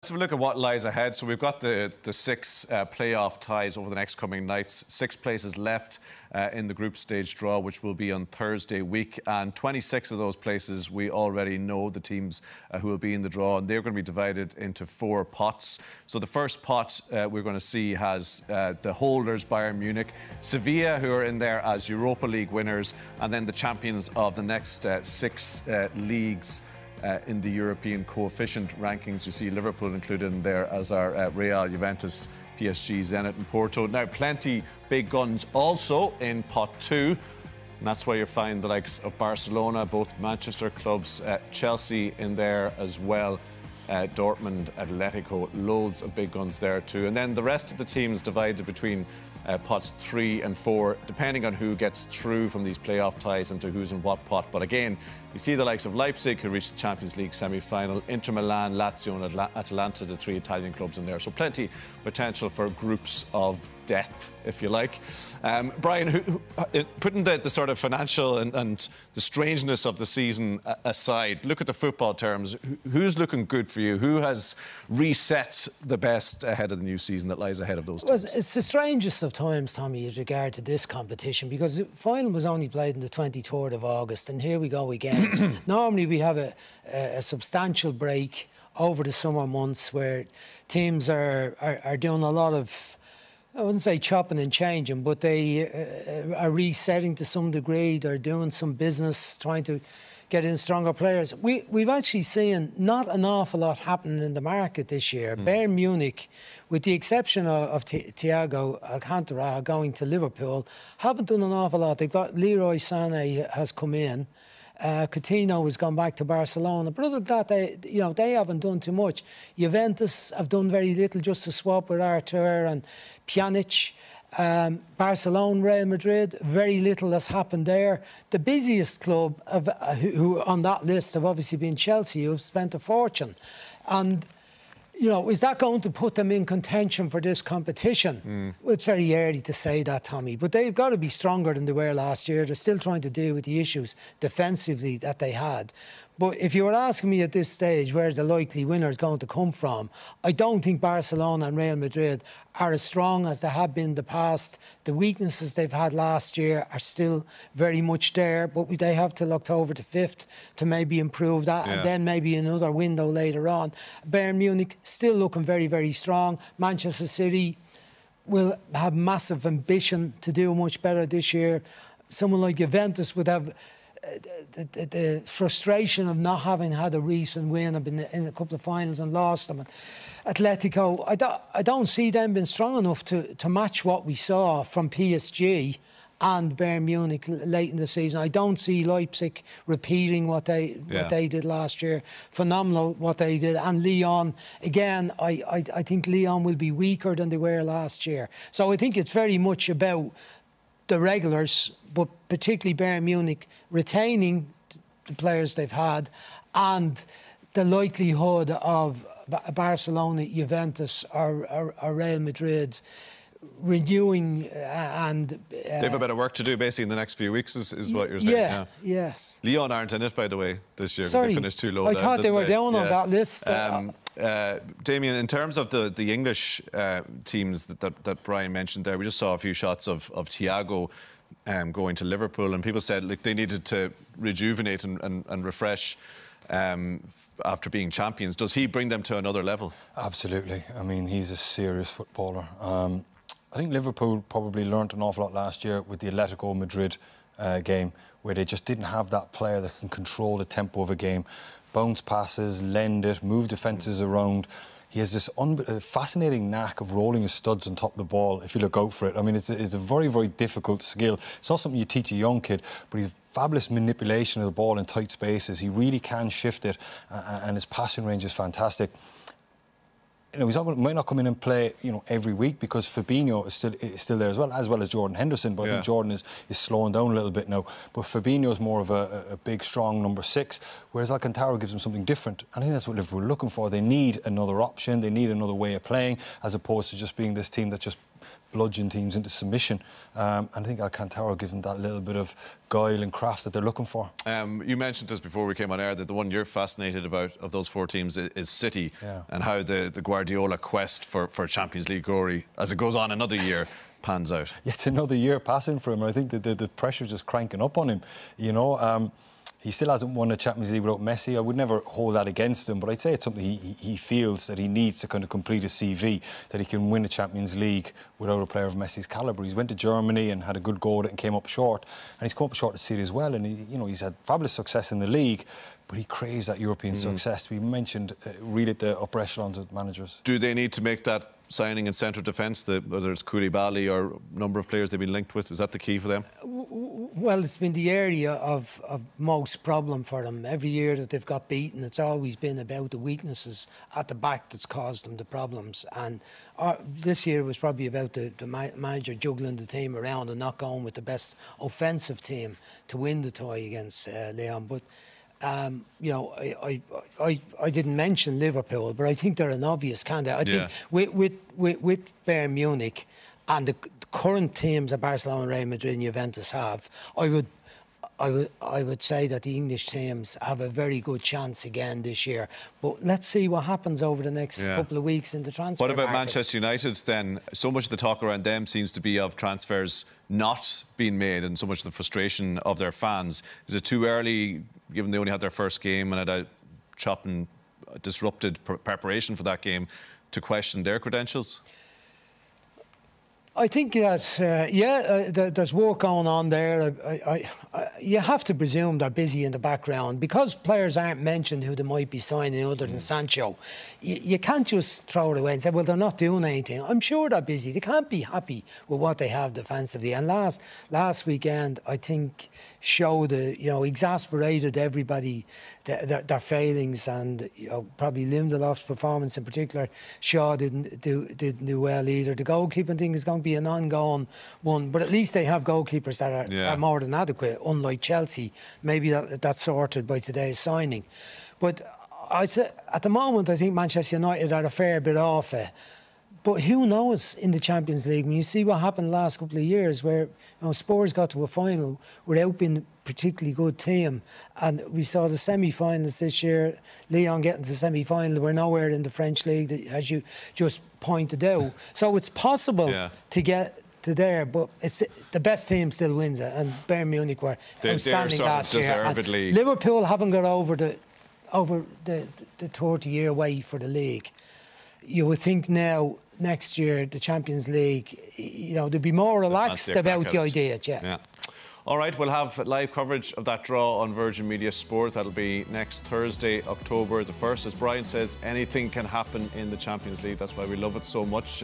Let's have a look at what lies ahead. So we've got the six playoff ties over the next coming nights. 6 places left in the group stage draw, which will be on Thursday week. And 26 of those places, we already know the teams who will be in the draw. And they're going to be divided into 4 pots. So the first pot we're going to see has the holders, Bayern Munich, Sevilla, who are in there as Europa League winners, and then the champions of the next 6 leagues. In the European coefficient rankings, you see Liverpool included in there, as are Real, Juventus, PSG, Zenit and Porto. Now, plenty big guns also in pot 2. And that's where you find the likes of Barcelona, both Manchester clubs, Chelsea in there as well, Dortmund, Atletico, loads of big guns there too. And then the rest of the teams divided between pots 3 and 4, depending on who gets through from these playoff ties into who's in what pot. But again, you see the likes of Leipzig, who reached the Champions League semi-final, Inter Milan, Lazio and Atalanta, the 3 Italian clubs in there. So plenty potential for groups of death, if you like. Brian, putting the sort of financial and the strangeness of the season aside, look at the football terms. Who's looking good for you? Who has reset the best ahead of the new season that lies ahead of those teams? Well, it's the strangest of times, Tommy, with regard to this competition, because the final was only played on the 23rd of August, and here we go again. Normally we have a substantial break over the summer months where teams are doing a lot of, I wouldn't say chopping and changing, but they are resetting to some degree. They're doing some business, trying to get in stronger players. We've actually seen not an awful lot happening in the market this year. Bayern Munich, with the exception of Thiago Alcantara going to Liverpool, haven't done an awful lot. They've got Leroy Sané has come in. Coutinho has gone back to Barcelona. But other than that, they haven't done too much. Juventus have done very little, just to swap with Artur and Pjanic. Barcelona, Real Madrid, very little has happened there. The busiest club who on that list have obviously been Chelsea, who've spent a fortune. And is that going to put them in contention for this competition? Well, it's very early to say that, Tommy, but they've got to be stronger than they were last year. They're still trying to deal with the issues defensively that they had. But if you were asking me at this stage where the likely winner is going to come from, I don't think Barcelona and Real Madrid are as strong as they have been in the past. The weaknesses they've had last year are still very much there, but they have till October the 5th to maybe improve that, and then maybe another window later on. Bayern Munich still looking very, very strong. Manchester City will have massive ambition to do much better this year. Someone like Juventus would have the frustration of not having had a recent win. I've been in a couple of finals and lost them. Atletico, I don't see them being strong enough to match what we saw from PSG and Bayern Munich late in the season. I don't see Leipzig repeating what they did last year. Phenomenal what they did. And Lyon, again, I think Lyon will be weaker than they were last year. So I think it's very much about the regulars, but particularly Bayern Munich retaining the players they've had, and the likelihood of Barcelona, Juventus or Real Madrid renewing and... They've a bit of work to do basically in the next few weeks is what you're saying. Yes. Lyon aren't in it, by the way, this year. Sorry, they finished too low. I thought they were down on that list. Damien, in terms of the English teams that Brian mentioned there, we just saw a few shots of Thiago going to Liverpool, and people said they needed to rejuvenate and refresh after being champions. Does he bring them to another level? Absolutely. I mean, he's a serious footballer. I think Liverpool probably learnt an awful lot last year with the Atletico Madrid game, where they just didn't have that player that can control the tempo of a game. Bounce passes, lend it, move defences around. He has this fascinating knack of rolling his studs on top of the ball if you look out for it. I mean, it's a very, very difficult skill. It's not something you teach a young kid, but he's fabulous manipulation of the ball in tight spaces. He really can shift it, and his passing range is fantastic. Might not come in and play, every week, because Fabinho is still there as well as Jordan Henderson. But I think Jordan is slowing down a little bit now. But Fabinho is more of a big, strong number 6, whereas Alcantara gives them something different. And I think that's what Liverpool are looking for. They need another option. They need another way of playing, as opposed to just being this team that just bludgeon teams into submission. And I think Alcantara gives them that little bit of guile and craft that they're looking for. You mentioned this before we came on air, that the one you're fascinated about of those 4 teams is City, and how the Guardiola quest for Champions League glory, as it goes on another year, pans out. Yeah, it's another year passing for him. I think that the pressure's just cranking up on him. You know, he still hasn't won a Champions League without Messi. I would never hold that against him, but I'd say it's something he feels that he needs to kind of complete a CV, that he can win a Champions League without a player of Messi's calibre. He's went to Germany and had a good go at it and came up short. And he's come up short at City as well. And he's had fabulous success in the league, but he craves that European success. We mentioned really at the upper echelons of managers. Do they need to make that signing in centre defence, whether it's Koulibaly or number of players they've been linked with? Is that the key for them? Well, it's been the area of most problem for them. Every year that they've got beaten, it's always been about the weaknesses at the back that's caused them the problems. And this year was probably about the manager juggling the team around and not going with the best offensive team to win the tie against Leon. But you know, I didn't mention Liverpool, but I think they're an obvious candidate. I think with Bayern Munich and the current teams that Barcelona, Real Madrid and Juventus have, I would say that the English teams have a very good chance again this year. But let's see what happens over the next couple of weeks in the transfer What about market. Manchester United then? So much of the talk around them seems to be of transfers not being made, and so much of the frustration of their fans. Is it too early, given they only had their first game and had a chopped and disrupted preparation for that game, to question their credentials? I think that, there's work going on there. You have to presume they're busy in the background. Because players aren't mentioned who they might be signing other than Sancho, you can't just throw it away and say, well, they're not doing anything. I'm sure they're busy. They can't be happy with what they have defensively. And last weekend, I think, showed, exasperated everybody, their failings, and probably Lindelof's performance in particular. Shaw didn't do well either. The goalkeeping thing is going to be an ongoing one, but at least they have goalkeepers that are more than adequate, unlike Chelsea. Maybe that's sorted by today's signing. But I'd say at the moment, I think Manchester United are a fair bit off it. But who knows in the Champions League? When you see what happened the last couple of years, where Spurs got to a final without being a particularly good team, and we saw the semi-finals this year, Lyon getting to the semi-final. We're nowhere in the French league, as you just pointed out. So it's possible to get to there, but it's the best team still wins it, and Bayern Munich were outstanding last year. And Liverpool haven't got over the 30-year wait for the league. You would think now, next year, the Champions League, they'd be more relaxed about the idea. Yeah. All right, we'll have live coverage of that draw on Virgin Media Sport. That'll be next Thursday, October the 1st. As Brian says, anything can happen in the Champions League. That's why we love it so much.